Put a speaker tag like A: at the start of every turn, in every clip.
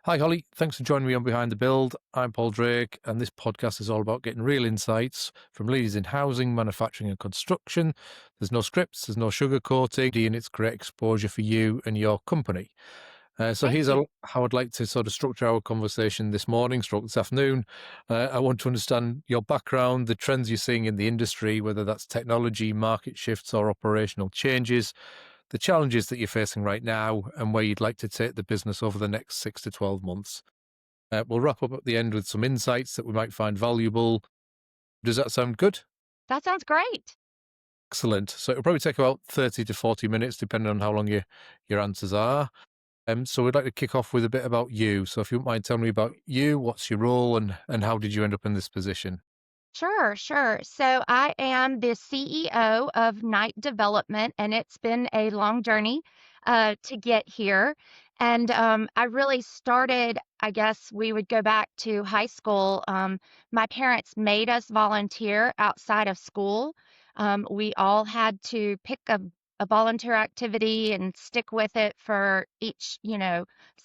A: Hi, Holly. Thanks for joining me on Behind the Build. I'm Paul Drake, and this podcast is all about getting real insights from leaders in housing, manufacturing, and construction. There's no scripts, there's no sugarcoating, and it's great exposure for you and your company. So
B: Thank
A: here's
B: you.
A: how I'd like to sort of structure our conversation this morning, stroke this afternoon. I want to understand your background, the trends you're seeing in the industry, whether that's technology, market shifts, or operational changes, the challenges that you're facing right now, and where you'd like to take the business over the next 6 to 12 months. We'll wrap up at the end with some insights that we might find valuable. Does that sound good?
B: That sounds great.
A: Excellent. So it'll probably take about 30 to 40 minutes, depending on how long your answers are. So we'd like to kick off with a bit about you. So if you wouldn't mind telling me about you, what's your role, and how did you end up in this position?
B: Sure, sure. So I am the CEO of Night Development, and it's been a long journey to get here. And I really started, I guess we would go back to high school. My parents made us volunteer outside of school. We all had to pick a volunteer activity and stick with it for each,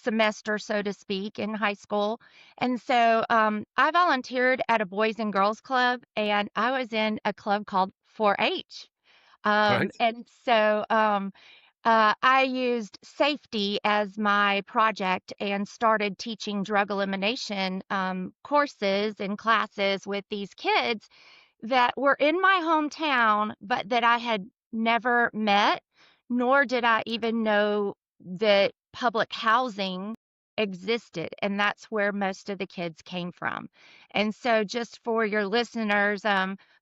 B: semester, so to speak, in high school. And so I volunteered at a Boys and Girls Club, and I was in a club called 4-H.
A: Right.
B: And so I used safety as my project and started teaching drug elimination courses and classes with these kids that were in my hometown, but that I had never met, nor did I even know that public housing existed. And that's where most of the kids came from. And so, just for your listeners,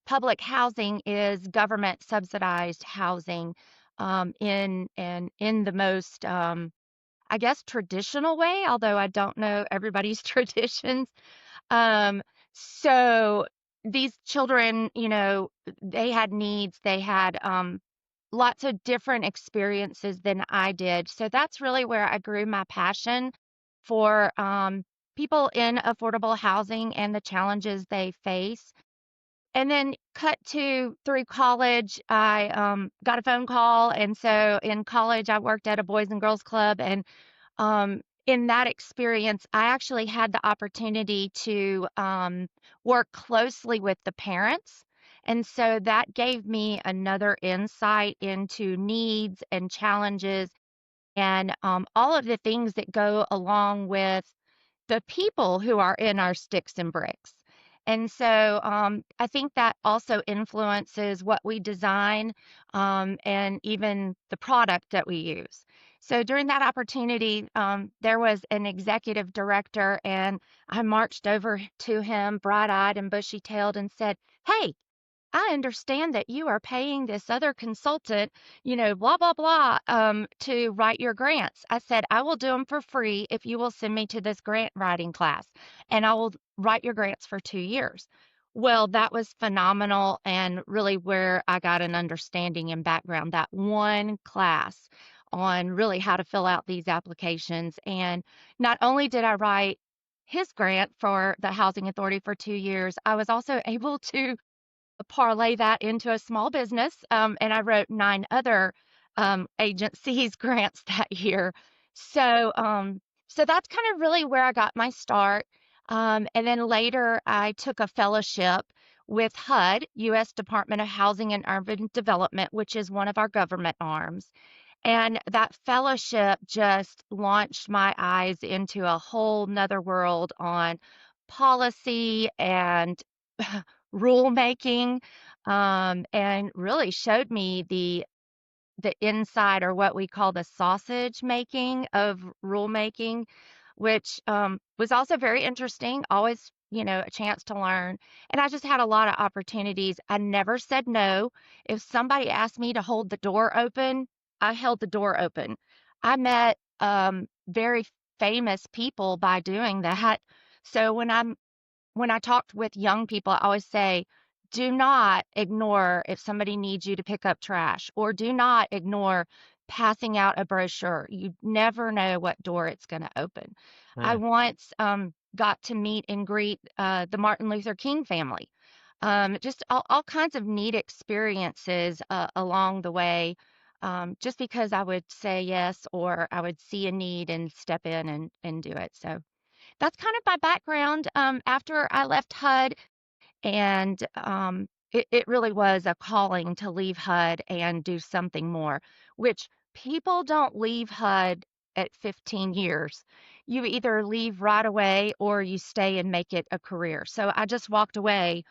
B: public housing is government subsidized housing in the most I guess traditional way, although I don't know everybody's traditions. Um, so these children, they had needs, they had lots of different experiences than I did. So that's really where I grew my passion for people in affordable housing and the challenges they face. And then cut to through college, I got a phone call. And so in college, I worked at a Boys and Girls Club. And in that experience, I actually had the opportunity to work closely with the parents. And so that gave me another insight into needs and challenges and all of the things that go along with the people who are in our sticks and bricks. And so I think that also influences what we design and even the product that we use. So during that opportunity, there was an executive director, and I marched over to him, bright eyed and bushy tailed, and said, "Hey, I understand that you are paying this other consultant, blah, blah, blah, to write your grants." I said, "I will do them for free if you will send me to this grant writing class, and I will write your grants for 2 years." Well, that was phenomenal and really where I got an understanding and background, that one class on really how to fill out these applications. And not only did I write his grant for the Housing Authority for 2 years, I was also able to parlay that into a small business, and I wrote 9 other, agencies grants that year. So that's kind of really where I got my start, and then later I took a fellowship with HUD, U.S. Department of Housing and Urban Development, which is one of our government arms, and that fellowship just launched my eyes into a whole 'nother world on policy and rulemaking, and really showed me the inside, or what we call the sausage making of rulemaking, which was also very interesting. Always, a chance to learn. And I just had a lot of opportunities. I never said no. If somebody asked me to hold the door open, I held the door open. I met very famous people by doing that. So when I talked with young people, I always say, do not ignore if somebody needs you to pick up trash, or do not ignore passing out a brochure. You never know what door it's going to open. I
A: Hmm.
B: once got to meet and greet the Martin Luther King family. Just all kinds of neat experiences along the way. just because I would say yes or I would see a need and step in and do it. So that's kind of my background. After I left HUD, and it really was a calling to leave HUD and do something more, which people don't leave HUD at 15 years. You either leave right away or you stay and make it a career. So I just walked away.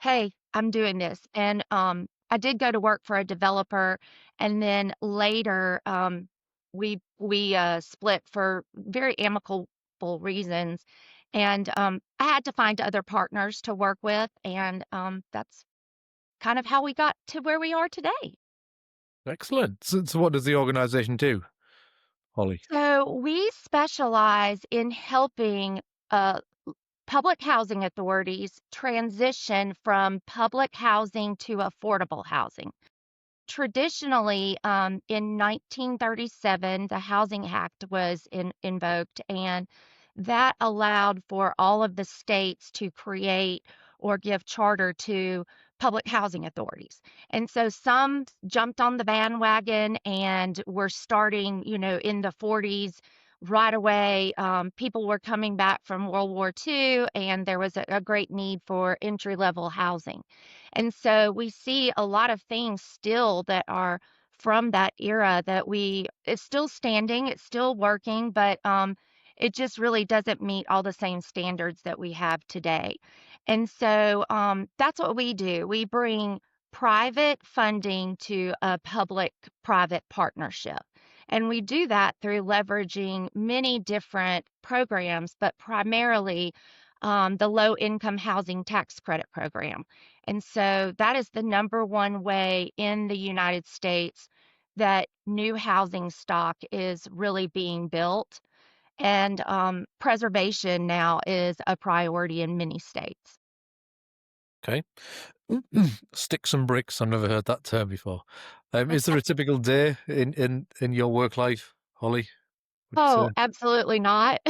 B: Hey, I'm doing this. And I did go to work for a developer, and then later we split for very amicable reasons. And I had to find other partners to work with, and that's kind of how we got to where we are today.
A: Excellent. So what does the organization do, Holly?
B: So we specialize in helping uh, public housing authorities transition from public housing to affordable housing. Traditionally, in 1937, the Housing Act was invoked, and that allowed for all of the states to create or give charter to public housing authorities. And so some jumped on the bandwagon and were starting, in the 40s right away. People were coming back from World War II, and there was a great need for entry level housing. And so we see a lot of things still that are from that era that it's still standing, it's still working, but it just really doesn't meet all the same standards that we have today. And so that's what we do. We bring private funding to a public private partnership. And we do that through leveraging many different programs, but primarily the low income housing tax credit program. And so that is the number one way in the United States that new housing stock is really being built. And preservation now is a priority in many states.
A: Okay. Sticks and bricks. I've never heard that term before. Is there a typical day in your work life, Holly? Would you
B: Oh, absolutely not.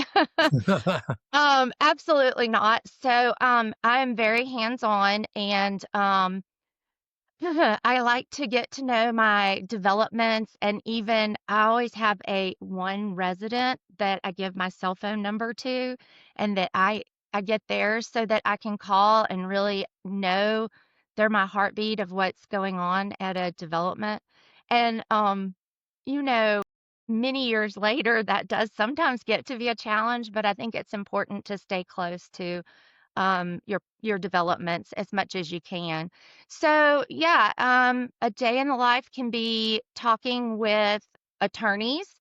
A: say?
B: Absolutely not. So I am very hands-on, and I like to get to know my developments, and even I always have a one resident that I give my cell phone number to, and that I get theirs so that I can call and really know they're my heartbeat of what's going on at a development. And you know, many years later, that does sometimes get to be a challenge, but I think it's important to stay close to your developments as much as you can. So yeah, a day in the life can be talking with attorneys,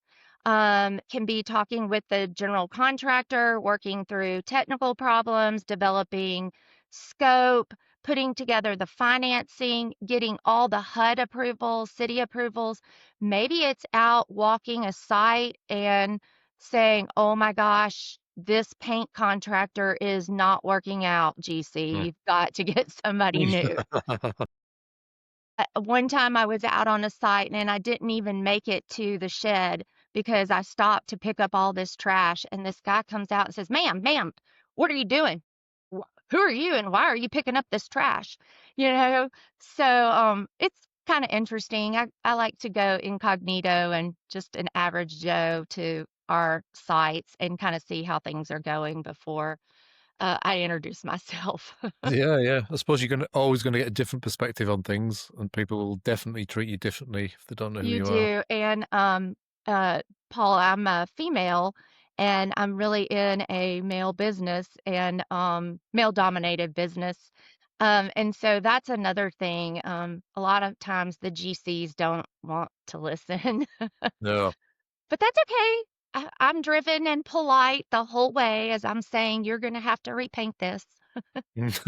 B: can be talking with the general contractor, working through technical problems, developing scope, putting together the financing, getting all the HUD approvals, city approvals. Maybe it's out walking a site and saying, "Oh my gosh, this paint contractor is not working out, GC. You've got to get somebody new." One time I was out on a site and I didn't even make it to the shed because I stopped to pick up all this trash, and this guy comes out and says, "Ma'am, what are you doing? Who are you and why are you picking up this trash?" You know? So, it's kinda interesting. I like to go incognito and just an average Joe to our sites and kinda see how things are going before, I introduce myself.
A: Yeah, yeah. I suppose you're always gonna get a different perspective on things, and people will definitely treat you differently if they don't know who
B: You
A: you are.
B: do, and, Paul, I'm a female, and I'm really in a male business and, male-dominated business, and so that's another thing, a lot of times the GCs don't want to listen,
A: No.
B: but that's okay. I'm driven and polite the whole way as I'm saying, "You're gonna have to repaint this."
A: That's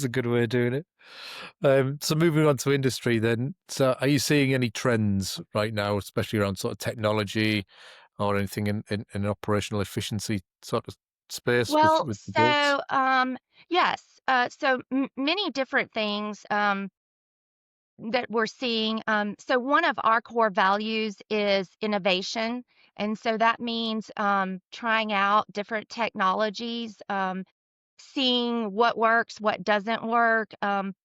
A: a good way of doing it. So moving on to industry then. So are you seeing any trends right now, especially around sort of technology or anything in operational efficiency sort of space with
B: Well,
A: the builds?
B: yes, so m many different things, that we're seeing. So one of our core values is innovation, and so that means trying out different technologies. seeing what works, what doesn't work,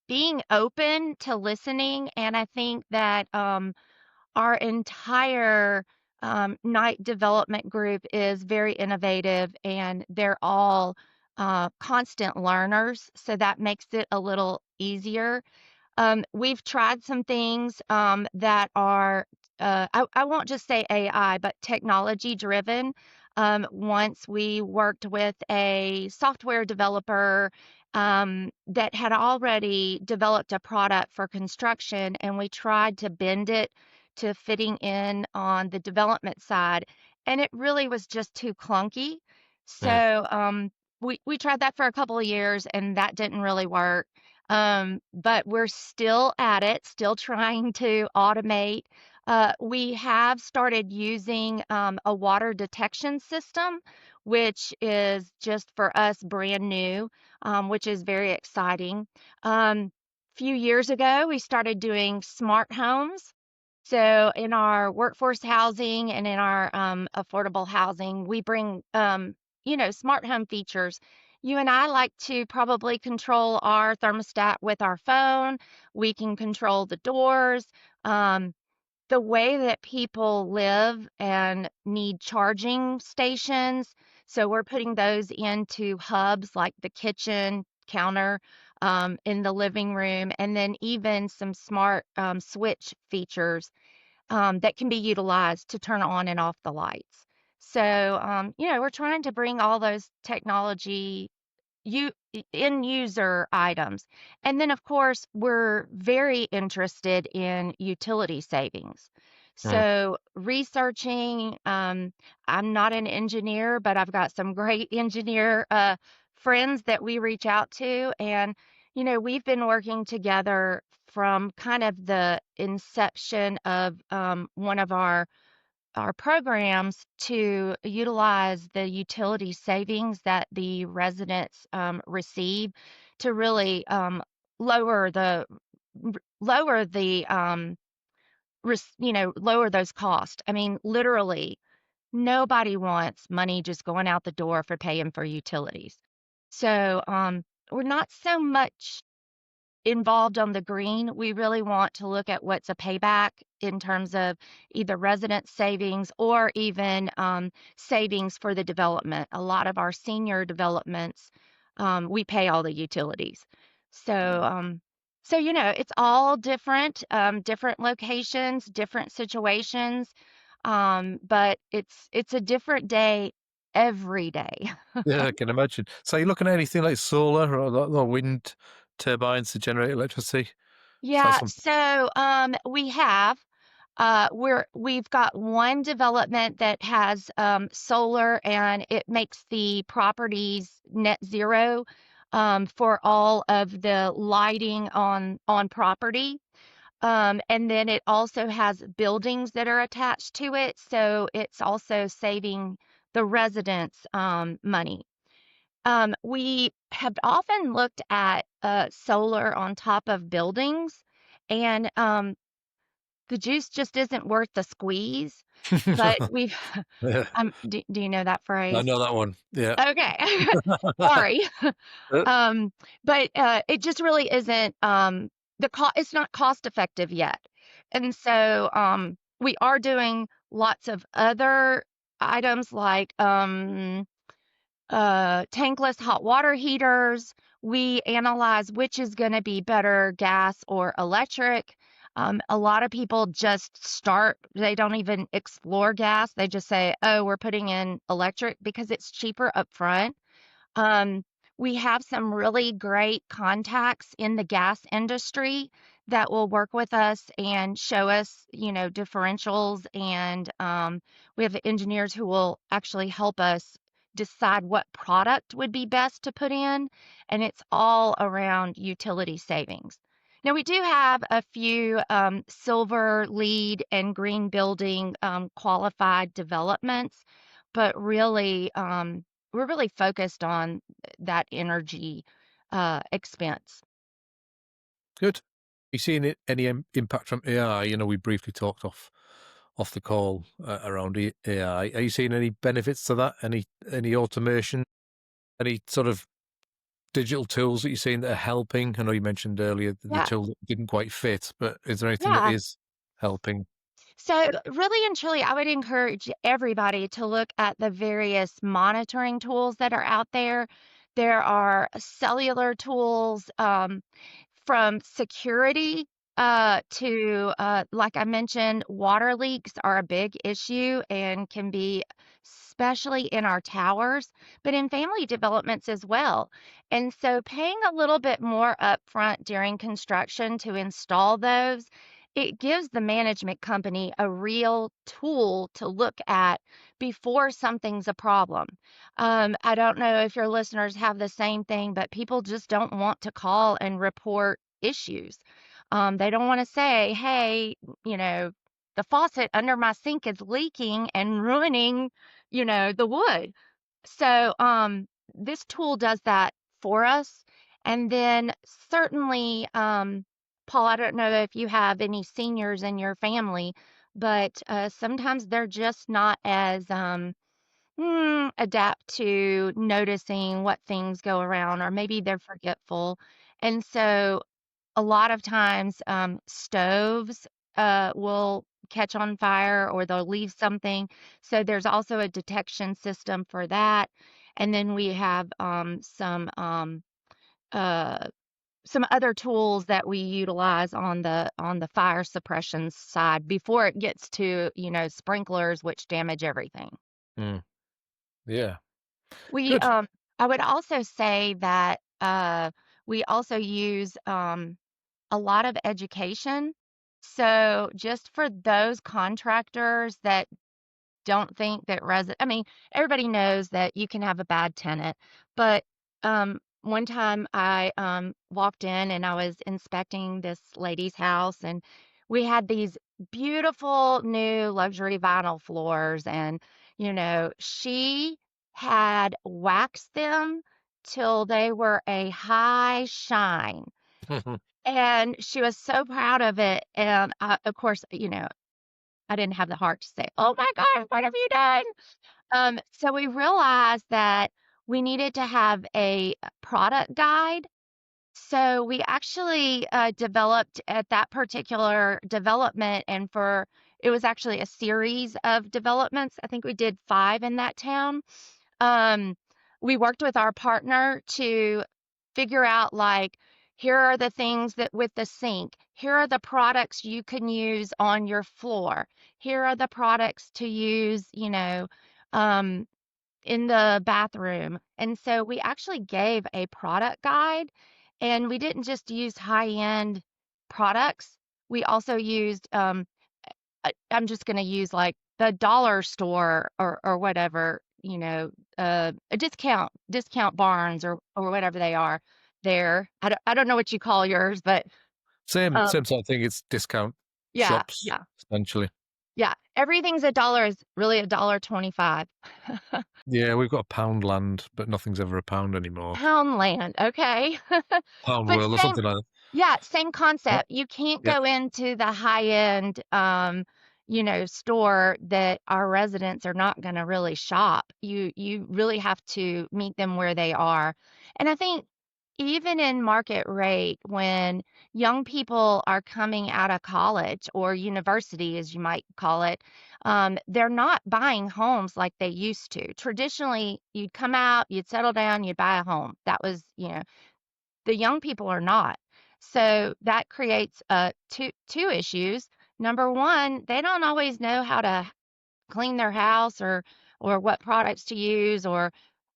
B: being open to listening. And I think that our entire night development group is very innovative and they're all constant learners. So that makes it a little easier. We've tried some things that are, I won't just say AI, but technology driven. Once we worked with a software developer that had already developed a product for construction, and we tried to bend it to fitting in on the development side, and it really was just too clunky.
A: Yeah.
B: So we tried that for a couple of years, and that didn't really work. But we're still at it, still trying to automate. We have started using a water detection system, which is just for us brand new, which is very exciting. Few years ago, we started doing smart homes. So in our workforce housing and in our affordable housing, we bring smart home features. You and I like to probably control our thermostat with our phone. We can control the doors. Um, the way that people live and need charging stations. So we're putting those into hubs like the kitchen counter in the living room, and then even some smart switch features that can be utilized to turn on and off the lights. So, we're trying to bring all those technology end user items. And then, of course, we're very interested in utility savings.
A: Mm.
B: So, researching, I'm not an engineer, but I've got some great engineer friends that we reach out to. And, we've been working together from kind of the inception of one of our programs to utilize the utility savings that the residents receive to really lower the lower the lower those costs. I mean, literally, nobody wants money just going out the door for paying for utilities. So we're not so much involved on the green. We really want to look at what's a payback in terms of either resident savings or even savings for the development. A lot of our senior developments, we pay all the utilities. So, it's all different, different locations, different situations, but it's a different day every day.
A: Yeah, I can imagine. So you're looking at anything like solar or wind turbines to generate electricity? Is that
B: Yeah,
A: something?
B: so we've got one development that has solar and it makes the properties net zero for all of the lighting on property. And then it also has buildings that are attached to it, so it's also saving the residents money. We have often looked at solar on top of buildings, and the juice just isn't worth the squeeze. But we've,
A: Yeah,
B: do you know that
A: I
B: phrase?
A: know that one. Yeah.
B: Okay, sorry. Um, but it just really isn't it's not cost effective yet, and so we are doing lots of other items like tankless hot water heaters. We analyze which is going to be better, gas or electric. A lot of people just start, they don't even explore gas. They just say, oh, we're putting in electric because it's cheaper up front. Um, we have some really great contacts in the gas industry that will work with us and show us, differentials. And we have engineers who will actually help us decide what product would be best to put in. And it's all around utility savings. Now, we do have a few silver lead and green building qualified developments, but really, we're really focused on that energy expense.
A: Good. You seen any impact from AI? We briefly talked off the call around AI. Are you seeing any benefits to that? Any automation? Any sort of digital tools that you're seeing that are helping? I know you mentioned earlier that the
B: Yeah,
A: tool didn't quite fit, but is there anything that
B: yeah.
A: is helping?
B: So, really and truly, I would encourage everybody to look at the various monitoring tools that are out there. There are cellular tools, from security to, like I mentioned, water leaks are a big issue and can be, especially in our towers, but in family developments as well. And so, paying a little bit more upfront during construction to install those, it gives the management company a real tool to look at before something's a problem. I don't know if your listeners have the same thing, but people just don't want to call and report issues. They don't want to say, hey, you know, the faucet under my sink is leaking and ruining, the wood. So, this tool does that for us. And then certainly, Paul, I don't know if you have any seniors in your family, but sometimes they're just not as adapt to noticing what things go around, or maybe they're forgetful. And so a lot of times, stoves will catch on fire or they'll leave something. So there's also a detection system for that. And then we have uh, some other tools that we utilize on the fire suppression side before it gets to sprinklers, which damage everything.
A: Mm, yeah,
B: We
A: good.
B: I would also say that we also use a lot of education. So just for those contractors that don't think that I mean, everybody knows that you can have a bad tenant, but one time I walked in and I was inspecting this lady's house, and we had these beautiful new luxury vinyl floors, and she had waxed them till they were a high shine. And she was so proud of it. And of course, I didn't have the heart to say, "Oh my God, what have you done?" So we realized that we needed to have a product guide. So we actually developed at that particular development, and it was actually a series of developments. I think we did 5 in that town. Um, we worked with our partner to figure out, like, here are the things that with the sink, here are the products you can use on your floor, here are the products to use, um, in the bathroom. And so we actually gave a product guide, and we didn't just use high-end products. We also used I'm just gonna use, like, the dollar store or whatever, a discount barns or whatever they are there. I don't know what you call yours, but, um
A: Same sort of thing. It's discount
B: yeah,
A: shops
B: yeah,
A: essentially.
B: yeah. Everything's a dollar is really a dollar 25.
A: Yeah, we've got a Poundland, but nothing's ever a pound anymore.
B: Poundland, okay.
A: Pound
B: But
A: World or
B: same
A: something like that.
B: Yeah, same
A: Yeah,
B: concept. You can't
A: yeah.
B: go into the high-end, store that our residents are not gonna really shop. You really have to meet them where they are. And I think even in market rate, when young people are coming out of college or university, as you might call it, they're not buying homes like they used to. Traditionally, you'd come out, you'd settle down, you'd buy a home. That was, the young people are not. So that creates two issues. Number one, they don't always know how to clean their house, or what products to use, or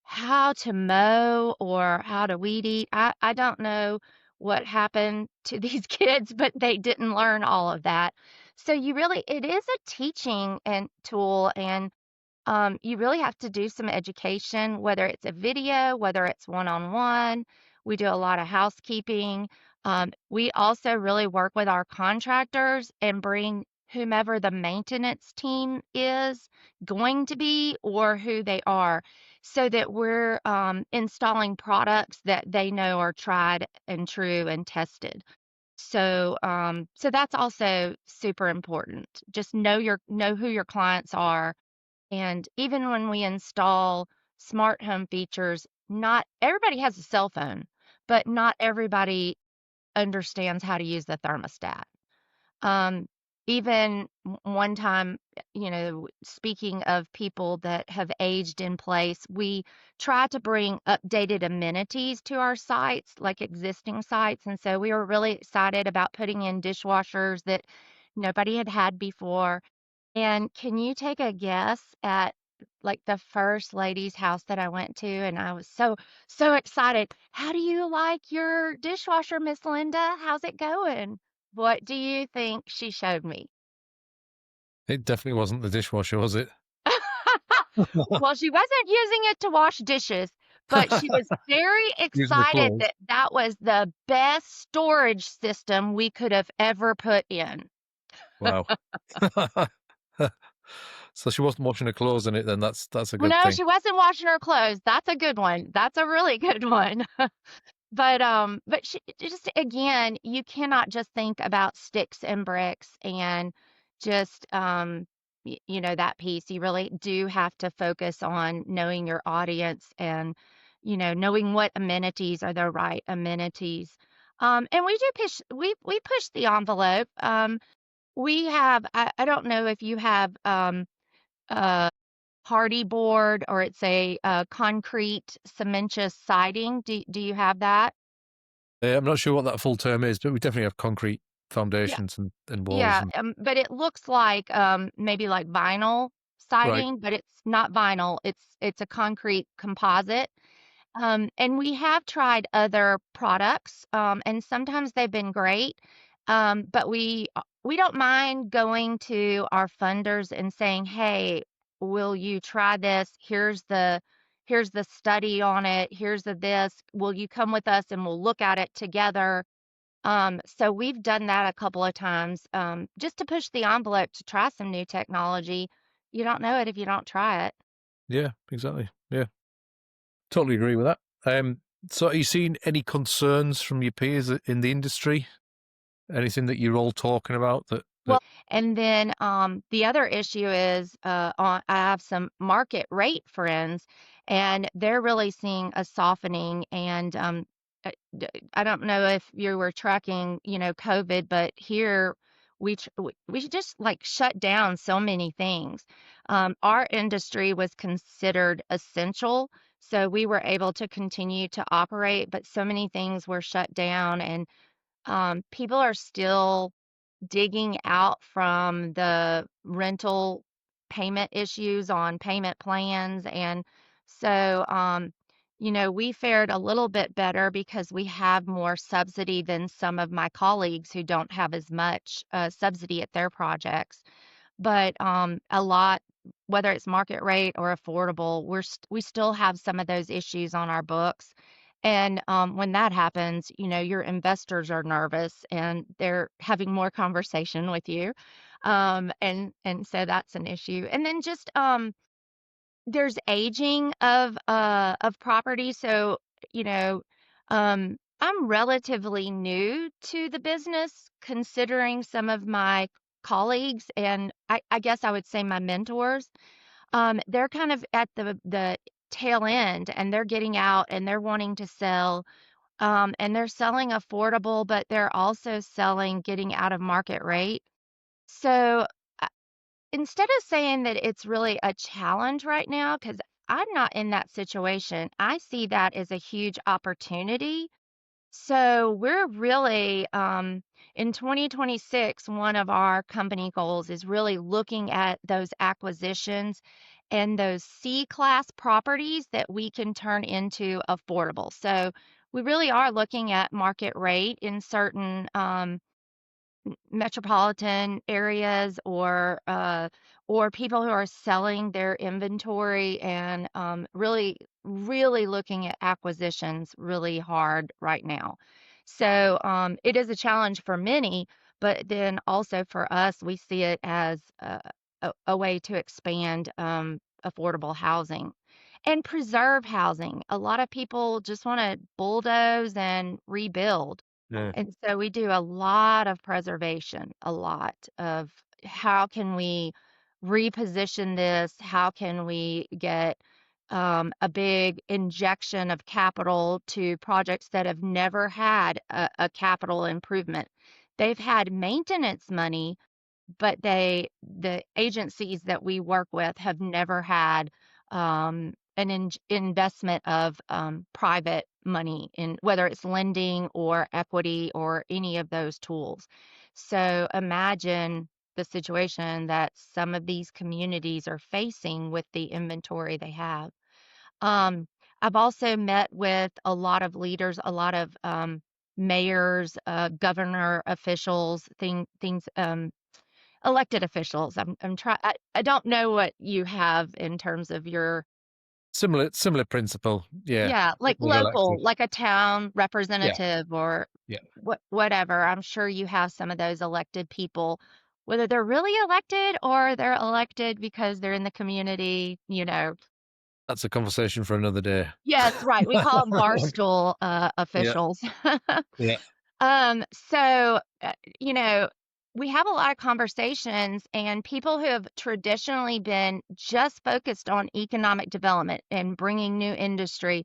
B: how to mow, or how to weed eat. I don't know what happened to these kids, but they didn't learn all of that. So it is a teaching and tool, and you really have to do some education, whether it's a video, whether it's one-on-one. We do a lot of housekeeping. We also really work with our contractors and bring whomever the maintenance team is going to be, or who they are, so that we're installing products that they know are tried and true and tested. So that's also super important. Just know who your clients are, and even when we install smart home features, not everybody has a cell phone. but not everybody understands how to use the thermostat. Um, even one time, speaking of people that have aged in place, we try to bring updated amenities to our sites, like existing sites. And so we were really excited about putting in dishwashers that nobody had had before. And can you take a guess at like the first lady's house that I went to? And I was so excited. How do you like your dishwasher, Miss Linda? How's it going? What do you think she showed me?
A: It definitely wasn't the dishwasher, was it?
B: Well, she wasn't using it to wash dishes, but she was very
A: Using the
B: excited
A: clothes.
B: that that was the best storage system we could have ever put in.
A: Wow. So she wasn't washing her clothes in it then. That's a
B: Well,
A: good
B: no,
A: thing.
B: she wasn't washing her clothes. That's a good one. That's a really good one. But she just again, you cannot just think about sticks and bricks and just that piece. You really do have to focus on knowing your audience and knowing what amenities are the right amenities. And we do we push the envelope. We have I don't know if you have uh hardy board or it's a concrete cementous siding. Do you have that?
A: I'm not sure what that full term is, but we definitely have concrete
B: Yeah.
A: foundations and walls
B: Yeah,
A: and
B: but it looks like, maybe like vinyl
A: right.
B: siding, but it's not vinyl, it's a concrete composite, and we have tried other products, and sometimes they've been great, but we don't mind going to our funders and saying, "Hey, will you try this? Here's the study on it, here's the this, will you come with us and we'll look at it together?" So we've done that a couple of times, just to push the envelope to try some new technology. You don't know it if you don't try it.
A: Yeah, exactly. Yeah. Totally agree with that. So are you seeing any concerns from your peers in the industry? Anything that you're all talking about that
B: Well, and then the other issue is I have some market rate friends, and they're really seeing a softening. And I don't know if you were tracking, COVID, but here we just like shut down so many things. Our industry was considered essential, so we were able to continue to operate, but so many things were shut down, and people are still digging out from the rental payment issues on payment plans. And so, we fared a little bit better because we have more subsidy than some of my colleagues who don't have as much subsidy at their projects. But a lot, whether it's market rate or affordable, we still have some of those issues on our books. And when that happens, your investors are nervous and they're having more conversation with you, and so that's an issue. And then just there's aging of property. So you know, I'm relatively new to the business, considering some of my colleagues, and I guess I would say my mentors. They're kind of at the tail end, and they're getting out and they're wanting to sell, and they're selling affordable, but they're also selling getting out of market rate. So uh, instead of saying that it's really a challenge right now, because I'm not in that situation, I see that as a huge opportunity. So we're really, in 2026, one of our company goals is really looking at those acquisitions and those C-class properties that we can turn into affordable. So we really are looking at market rate in certain metropolitan areas, or people who are selling their inventory, and really looking at acquisitions really hard right now. So it is a challenge for many, but then also for us, we see it as a way to expand affordable housing and preserve housing. A lot of people just want to bulldoze and rebuild,
A: yeah.
B: and so we do a lot of preservation, a lot of how can we reposition this? How can we get a big injection of capital to projects that have never had a capital improvement. They've had maintenance money, but the agencies that we work with have never had an investment of private money in whether it's lending or equity or any of those tools. So imagine the situation that some of these communities are facing with the inventory they have. Um, I've also met with a lot of leaders, a lot of mayors, governor officials, things elected officials. I don't know what you have in terms of your
A: Similar principle. Yeah.
B: yeah, like
A: With elected.
B: local, like a town
A: Yeah.
B: representative or
A: Yeah.
B: whatever. I'm sure you have some of those elected people, whether they're really elected or they're elected because they're in the community, you know.
A: That's a conversation for another day.
B: Yes, right. We call them barstool
A: Yeah.
B: officials.
A: Yeah.
B: So, you know, we have a lot of conversations, and people who have traditionally been just focused on economic development and bringing new industry,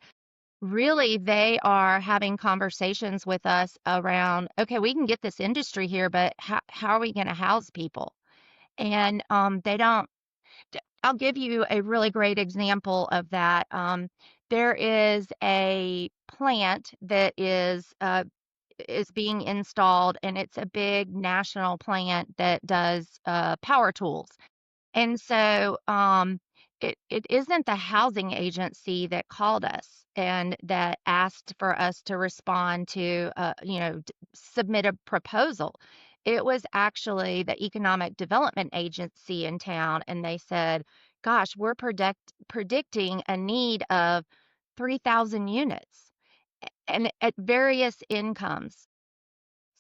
B: really, they are having conversations with us around, okay, we can get this industry here, but how are we going to house people? And they don't. I'll give you a really great example of that. There is a plant that is being installed, and it's a big national plant that does power tools. And so it isn't the housing agency that called us and that asked for us to respond to, submit a proposal. It was actually the economic development agency in town, and they said, "Gosh, we're predicting a need of 3,000 units and at various incomes."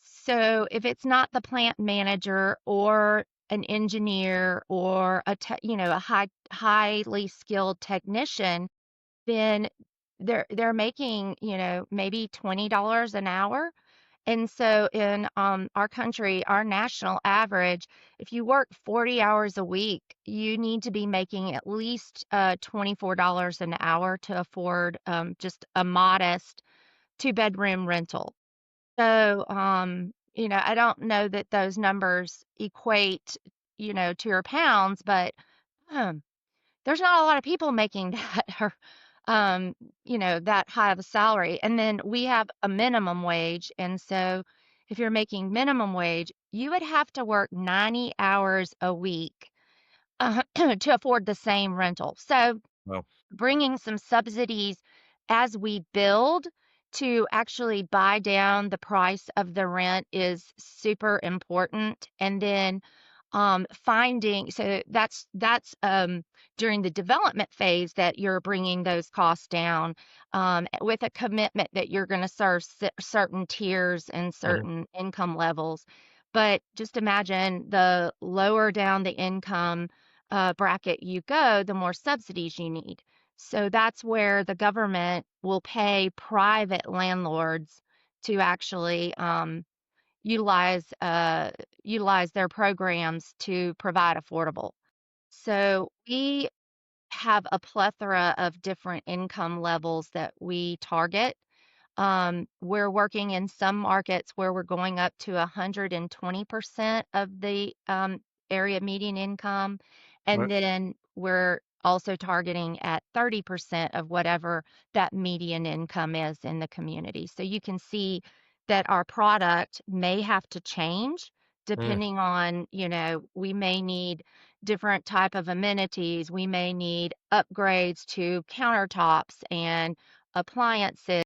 B: So if it's not the plant manager or an engineer or a highly skilled technician, then they're making, maybe $20 an hour. And so in our country, our national average, if you work 40 hours a week, you need to be making at least $24 an hour to afford just a modest two-bedroom rental. So, I don't know that those numbers equate, to your pounds, but um, there's not a lot of people making that or, that high of a salary. And then we have a minimum wage. And so if you're making minimum wage, you would have to work 90 hours a week to afford the same rental. So
A: Well.
B: bringing some subsidies as we build to actually buy down the price of the rent is super important. And then finding so that's during the development phase that you're bringing those costs down with a commitment that you're going to serve certain tiers and
A: Mhm.
B: certain income levels. But just imagine the lower down the income bracket you go, the more subsidies you need. So that's where the government will pay private landlords to actually utilize utilize their programs to provide affordable. So we have a plethora of different income levels that we target. We're working in some markets where we're going up to 120% of the area median income. And
A: Right.
B: then we're also targeting at 30% of whatever that median income is in the community. So you can see that our product may have to change
A: Mm.
B: depending on, we may need different type of amenities. We may need upgrades to countertops and appliances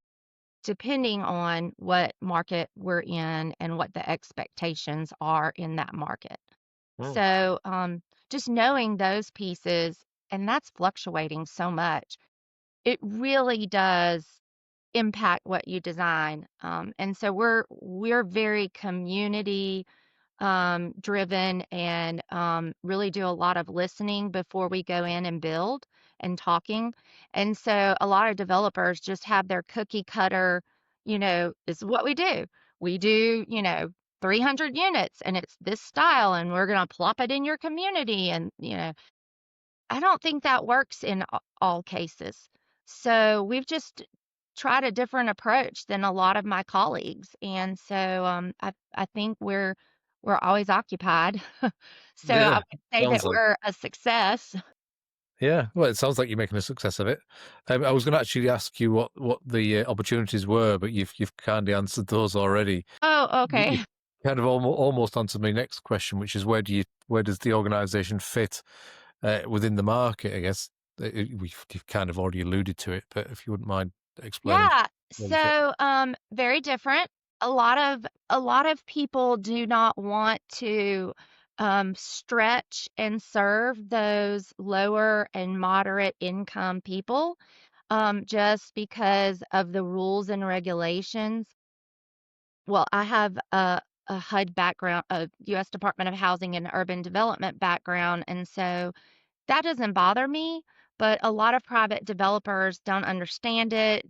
B: depending on what market we're in and what the expectations are in that market.
A: Mm.
B: So, just knowing those pieces, and that's fluctuating so much, it really does impact what you design. And so we're very community driven and really do a lot of listening before we go in and build and talking. And so a lot of developers just have their cookie cutter, this is what we do. We do, 300 units and it's this style and we're going to plop it in your community. And, I don't think that works in all cases. So we've just tried a different approach than a lot of my colleagues, and so I think we're always occupied. So I
A: Yeah,
B: would say that
A: sounds like.
B: we're a success.
A: Yeah, well, it sounds like you're making a success of it. I was going to actually ask you what the opportunities were, but you've kindly answered those already.
B: Oh,
A: You
B: okay.
A: kind of almost answered my next question, which is where does the organisation fit within the market? I guess you've kind of already alluded to it, but if you wouldn't mind explaining
B: Yeah.
A: where we fit.
B: So very different. A lot of people do not want to stretch and serve those lower and moderate income people just because of the rules and regulations. Well, I have a HUD background, a U.S. Department of Housing and Urban Development background, and so that doesn't bother me, but a lot of private developers don't understand it,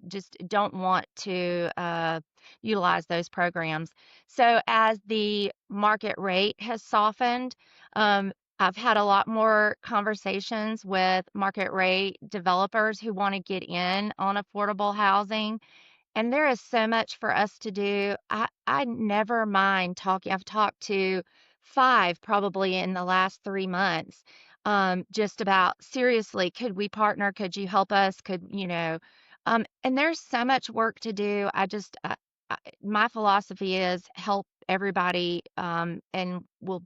B: just don't want to utilize those programs. So as the market rate has softened, I've had a lot more conversations with market rate developers who want to get in on affordable housing, and there is so much for us to do. I never mind talking. I've talked to 5 probably in the last 3 months, just about, "Seriously, could we partner? Could you help us? And there's so much work to do. My philosophy is help everybody, and we'll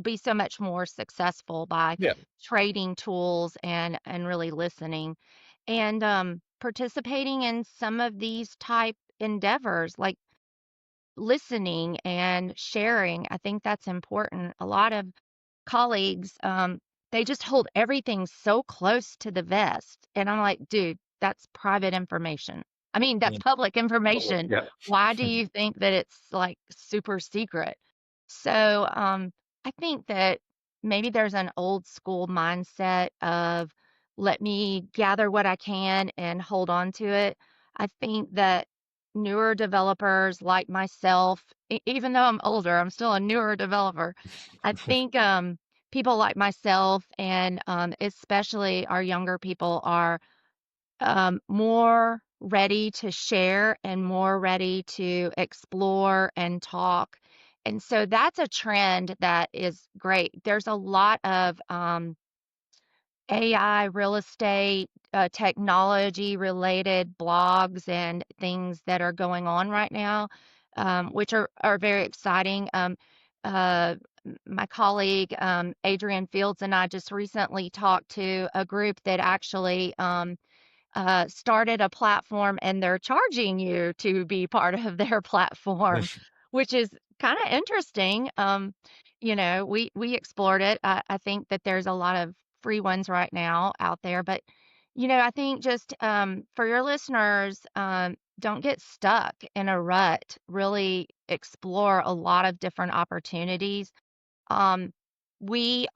B: be so much more successful by
A: Yeah.
B: trading tools and really listening. And, participating in some of these type endeavors, like listening and sharing, I think that's important. A lot of colleagues, they just hold everything so close to the vest, and I'm like, "Dude, that's private information. I mean, that's
A: Mm.
B: public
A: Public,
B: information.
A: yeah.
B: Why do you think that it's, like, super secret?" So, I think that maybe there's an old school mindset of, "Let me gather what I can and hold on to it." I think that newer developers like myself, even though I'm older, I'm still a newer developer. I think people like myself and especially our younger people are more ready to share and more ready to explore and talk. And so that's a trend that is great. There's a lot of AI, real estate, technology related blogs and things that are going on right now, which are very exciting. My colleague Adrian Fields and I just recently talked to a group that actually started a platform and they're charging you to be part of their platform, which is kind of interesting. We explored it. I think that there's a lot of free ones right now out there, but I think just for your listeners, don't get stuck in a rut. Really explore a lot of different opportunities. Um, we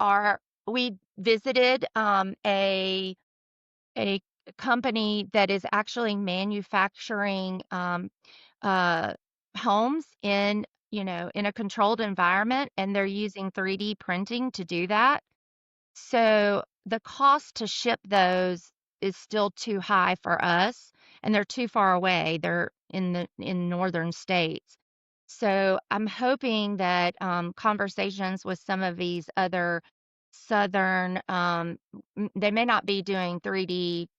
B: visited a company that is actually manufacturing, uh, homes in a controlled environment, and they're using 3D printing to do that. So the cost to ship those is still too high for us, and they're too far away. They're in northern states. So I'm hoping that conversations with some of these other southern, they may not be doing 3D,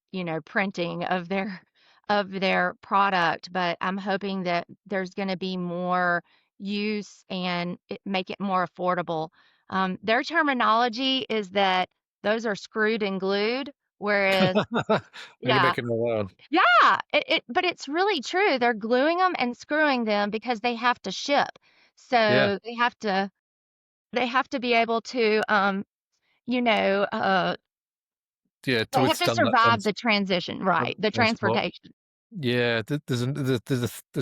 B: printing of their product, but I'm hoping that there's going to be more use and make it more affordable. Their terminology is that those are screwed and glued, whereas
A: We can
B: yeah,
A: make it our own.
B: yeah, but it's really true. They're gluing them and screwing them because they have to ship.
A: Yeah,
B: So they have to be able to, you know, uh,
A: yeah, to
B: they have to
A: withstand that
B: survive the transition, right? The
A: transport.
B: transportation.
A: Yeah, there's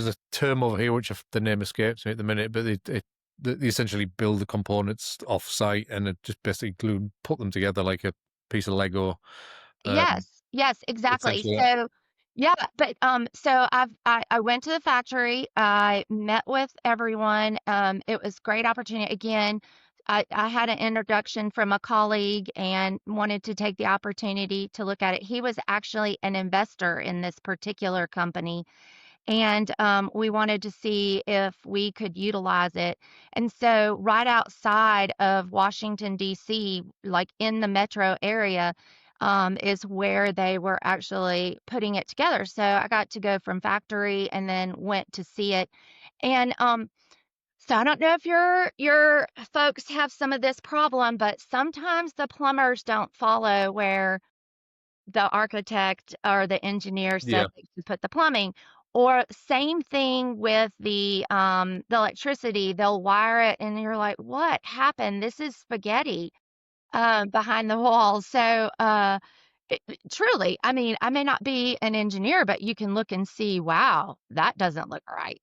A: a term over here which the name escapes me at the minute, but they essentially build the components off site and it just basically put them together like a piece of Lego. Um,
B: Yes, yes, exactly.
A: essentially,
B: So, yeah, but so I went to the factory. I met with everyone. It was great opportunity. Again, I had an introduction from a colleague and wanted to take the opportunity to look at it. He was actually an investor in this particular company, and we wanted to see if we could utilize it. And so, right outside of Washington, D.C., like in the metro area, is where they were actually putting it together. So, I got to go from factory and then went to see it. And so I don't know if your folks have some of this problem, but sometimes the plumbers don't follow where the architect or the engineer
A: Yeah,
B: said they should put the plumbing. Or same thing with the electricity, they'll wire it and you're like, "What happened? This is spaghetti." Behind the wall. So, truly, I mean, I may not be an engineer, but you can look and see, wow, that doesn't look right.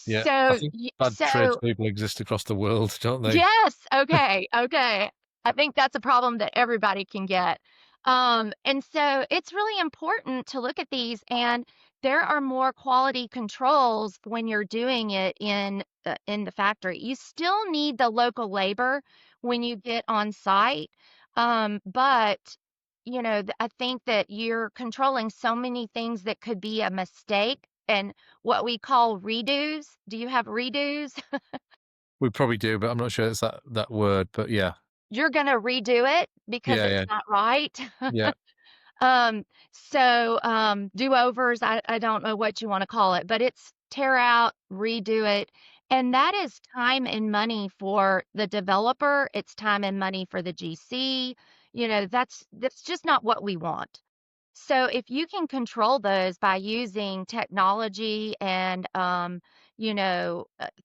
A: yeah. I
B: So,
A: think
B: y
A: bad
B: so
A: tradespeople exist across the world, don't they?
B: yes, okay, okay. I think that's a problem that everybody can get. And so it's really important to look at these, and there are more quality controls when you're doing it in the factory. You still need the local labor when you get on site, but I think that you're controlling so many things that could be a mistake and what we call redos. Do you have redos?
A: We probably do, but I'm not sure it's that word. But yeah,
B: You're gonna redo it because
A: yeah,
B: it's
A: yeah,
B: not right.
A: yeah.
B: Do-overs, I don't know what you wanna call it, but it's tear out, redo it, and that is time and money for the developer, it's time and money for the GC, that's just not what we want. So if you can control those by using technology and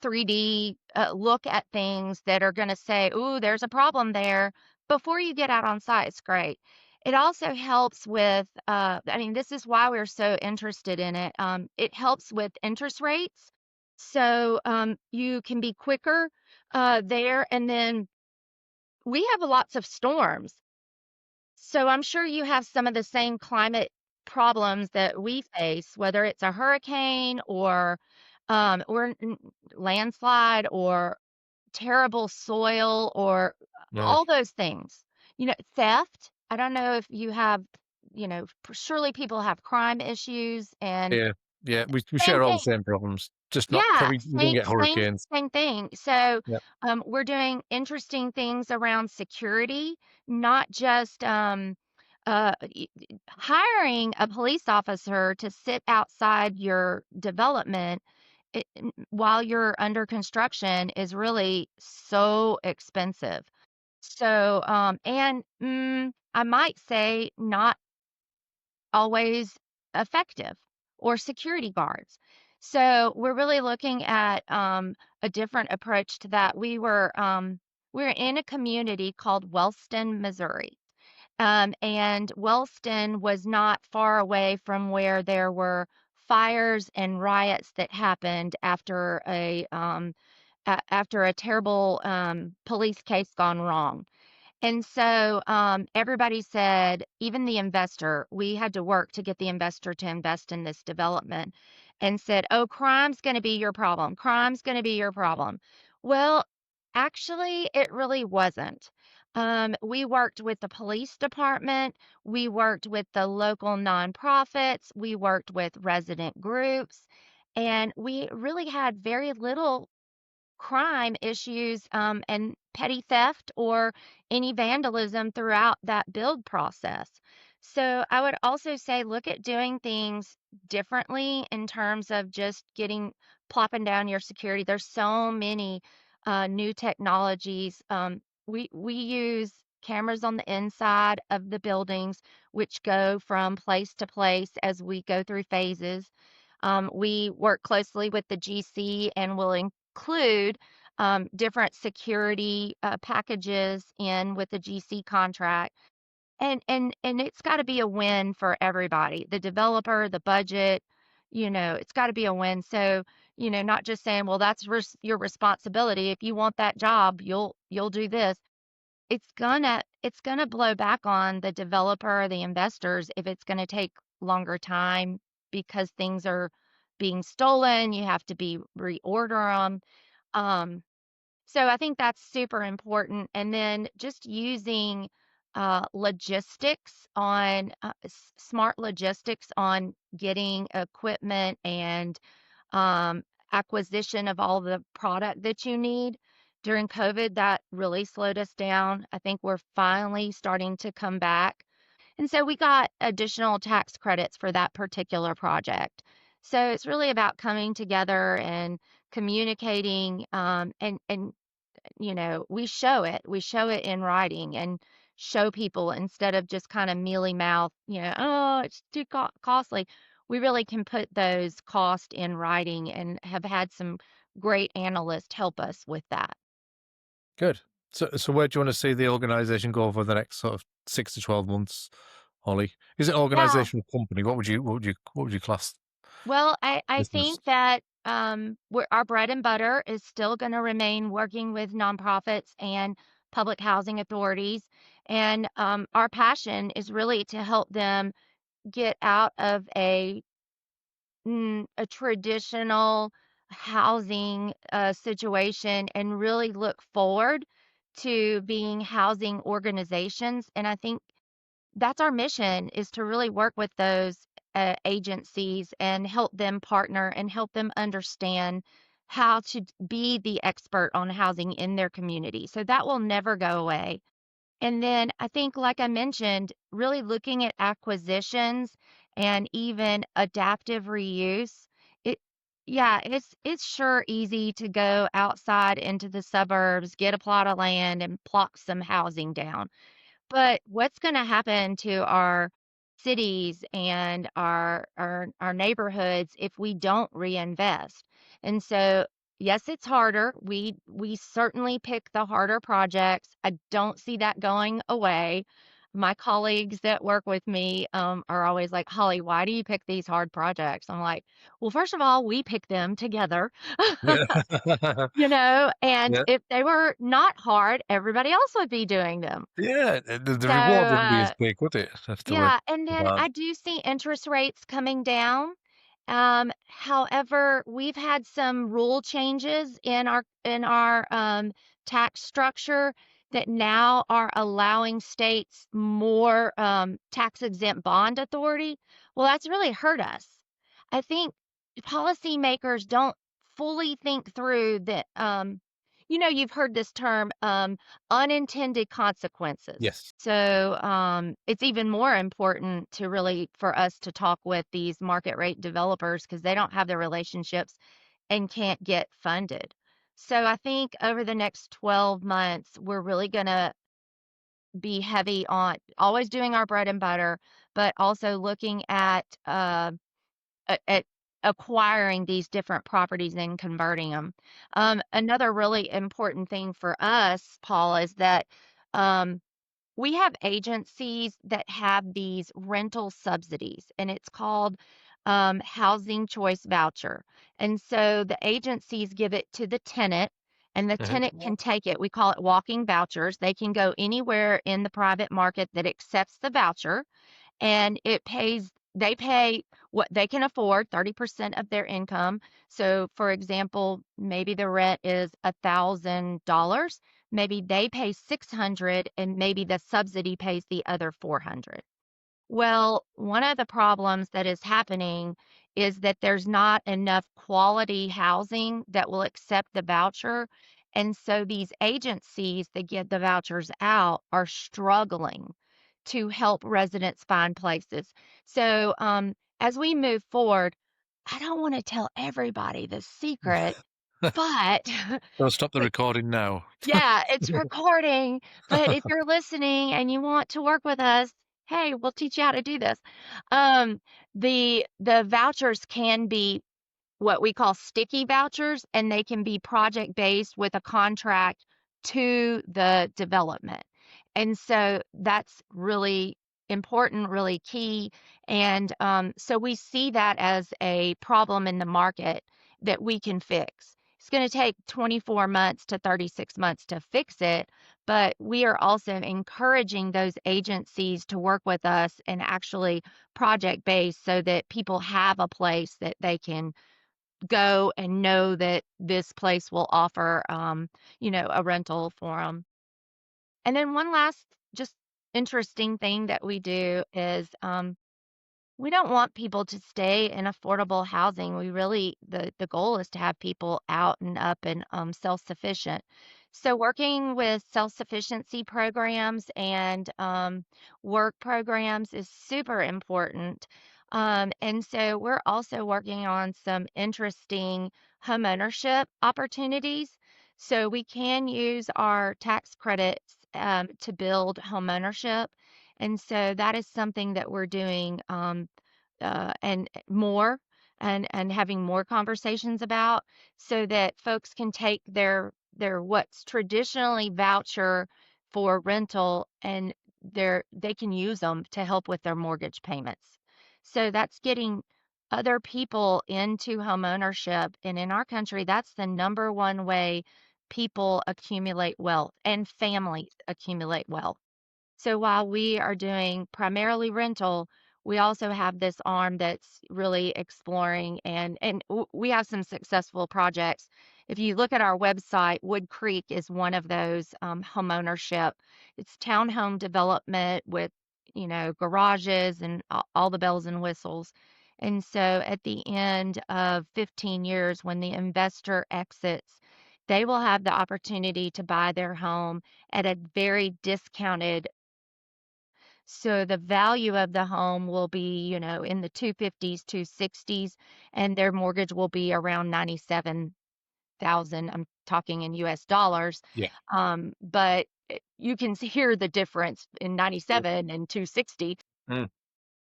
B: 3D look at things that are going to say, "Ooh, there's a problem there," before you get out on site, it's great. It also helps with, I mean, this is why we're so interested in it. It helps with interest rates, so you can be quicker there. And then we have lots of storms. So I'm sure you have some of the same climate problems that we face, whether it's a hurricane or landslide or terrible soil or
A: No,
B: all those things. Theft. I don't know if you have, surely people have crime issues and
A: yeah, yeah. We
B: same
A: share all the
B: thing.
A: same problems, just not
B: Yeah,
A: probably. We don't get hurricanes.
B: same thing. So,
A: Yeah,
B: we're doing interesting things around security, not just hiring a police officer to sit outside your development while you're under construction is really so expensive. So, and I might say not always effective or security guards. So we're really looking at a different approach to that. We're in a community called Wellston, Missouri. And Wellston was not far away from where there were fires and riots that happened after a terrible police case gone wrong. And so everybody said, even the investor, we had to work to get the investor to invest in this development and said, oh, crime's going to be your problem. Crime's going to be your problem. Well, actually, it really wasn't. We worked with the police department. We worked with the local nonprofits. We worked with resident groups. And we really had very little crime issues and petty theft or any vandalism throughout that build process. So I would also say look at doing things differently in terms of just plopping down your security. There's so many new technologies. We use cameras on the inside of the buildings, which go from place to place as we go through phases. We work closely with the GC and will include different security packages in with the GC contract. And it's got to be a win for everybody, the developer, the budget, it's got to be a win. So, not just saying, well, that's your responsibility. If you want that job, you'll do this. It's gonna blow back on the developer, the investors, if it's gonna take longer time because things are being stolen, you have to reorder them. Um, So I think that's super important. And then just using logistics on smart logistics on getting equipment and um, acquisition of all the product that you need. During COVID, that really slowed us down. I think we're finally starting to come back. And so we got additional tax credits for that particular project. So it's really about coming together and communicating, and we show it in writing and show people instead of just kind of mealy mouth, oh, it's too costly. We really can put those costs in writing and have had some great analysts help us with that.
A: Good. So where do you want to see the organisation go over the next sort of 6 to 12 months, Holly? Is it
B: Yeah.
A: organisational company? What would you class
B: Well, I
A: business?
B: think that our bread and butter is still going to remain working with nonprofits and public housing authorities. And our passion is really to help them get out of a traditional housing situation and really look forward to being housing organizations. And I think that's our mission, is to really work with those agencies and help them partner and help them understand how to be the expert on housing in their community. So that will never go away. And then I think, like I mentioned, really looking at acquisitions and even adaptive reuse. It, yeah, it's sure easy to go outside into the suburbs, get a plot of land, and plop some housing down. But what's gonna happen to our cities and our neighborhoods if we don't reinvest? And so, yes, it's harder. We certainly pick the harder projects. I don't see that going away. My colleagues that work with me are always like, "Holly, why do you pick these hard projects?" I'm like, "Well, first of all, we pick them together."
A: Yeah.
B: And
A: Yeah.
B: if they were not hard, everybody else would be doing them.
A: Yeah, the
B: So,
A: reward wouldn't be as big, would it, after we
B: yeah, and then
A: about
B: I do see interest rates coming down. However, we've had some rule changes in our tax structure that now are allowing states more tax-exempt bond authority. Well, that's really hurt us. I think policymakers don't fully think through that. You've heard this term, unintended consequences.
A: yes.
B: So, it's even more important to really for us to talk with these market rate developers because they don't have the relationships and can't get funded. So I think over the next 12 months, we're really gonna be heavy on always doing our bread and butter, but also looking at acquiring these different properties and converting them. Another really important thing for us, Paul, is that um, we have agencies that have these rental subsidies, and it's called housing choice voucher. And so the agencies give it to the tenant, and the
A: Mhm.
B: tenant can take it. We call it walking vouchers. They can go anywhere in the private market that accepts the voucher, and they pay what they can afford, 30% of their income. So, for example, maybe the rent is $1,000. Maybe they pay 600 and maybe the subsidy pays the other 400. Well, one of the problems that is happening is that there's not enough quality housing that will accept the voucher. And so these agencies that get the vouchers out are struggling to help residents find places. So, as we move forward, I don't want to tell everybody the secret, but
A: Don't stop the recording now.
B: yeah, it's recording, but if you're listening and you want to work with us, hey, we'll teach you how to do this. Um, the vouchers can be what we call sticky vouchers, and they can be project based with a contract to the development. And so that's really important, really key. And so we see that as a problem in the market that we can fix. It's going to take 24 months to 36 months to fix it, but we are also encouraging those agencies to work with us and actually project based so that people have a place that they can go and know that this place will offer, a rental for them. And then one last just interesting thing that we do is, we don't want people to stay in affordable housing. We really the goal is to have people out and up and self-sufficient. So working with self-sufficiency programs and work programs is super important. And so we're also working on some interesting homeownership opportunities. So we can use our tax credits to build homeownership. And so that is something that we're doing and more and having more conversations about so that folks can take their what's traditionally voucher for rental and they can use them to help with their mortgage payments. So that's getting other people into homeownership. And in our country, that's the number one way people accumulate wealth and families accumulate wealth. So while we are doing primarily rental, we also have this arm that's really exploring and we have some successful projects. If you look at our website, Wood Creek is one of those homeownership. It's townhome development with garages and all the bells and whistles. And so at the end of 15 years, when the investor exits, they will have the opportunity to buy their home at a very discounted, so the value of the home will be, in the 250s, 260s, and their mortgage will be around 97,000. I'm talking in US dollars.
A: Yeah.
B: But you can hear the difference in
A: Yeah.
B: 97 and 260.
A: Mm.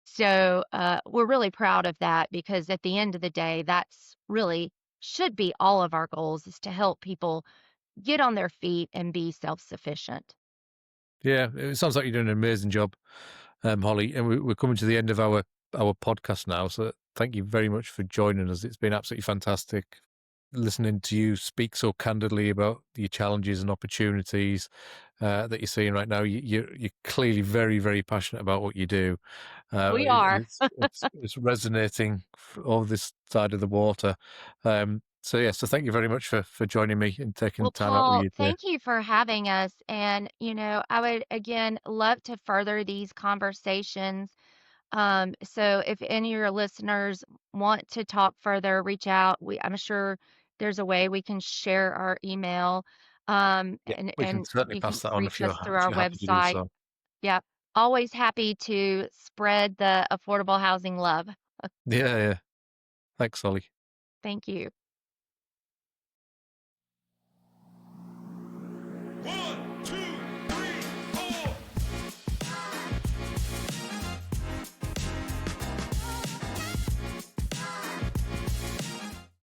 B: So we're really proud of that because at the end of the day, that's really should be all of our goals is to help people get on their feet and be self-sufficient.
A: Yeah, it sounds like you're doing an amazing job, Holly. And we're coming to the end of our podcast now. So thank you very much for joining us. It's been absolutely fantastic listening to you speak so candidly about your challenges and opportunities that you're seeing right now. You're clearly very, very passionate about what you do.
B: We
A: And
B: are.
A: it's resonating over this side of the water. So yeah, so thank you very much for joining me and taking
B: Well,
A: time out of
B: Paul,
A: your day.
B: thank you for having us. And, I would again love to further these conversations. So if any of your listeners want to talk further, reach out. I'm sure there's a way we can share our email.
A: Yeah,
B: And
A: we can certainly
B: you can
A: pass that on
B: reach us through
A: if
B: our
A: you're happy to do
B: website.
A: so.
B: Yep. Always happy to spread the affordable housing love.
A: Yeah, yeah. Thanks, Ollie.
B: Thank you.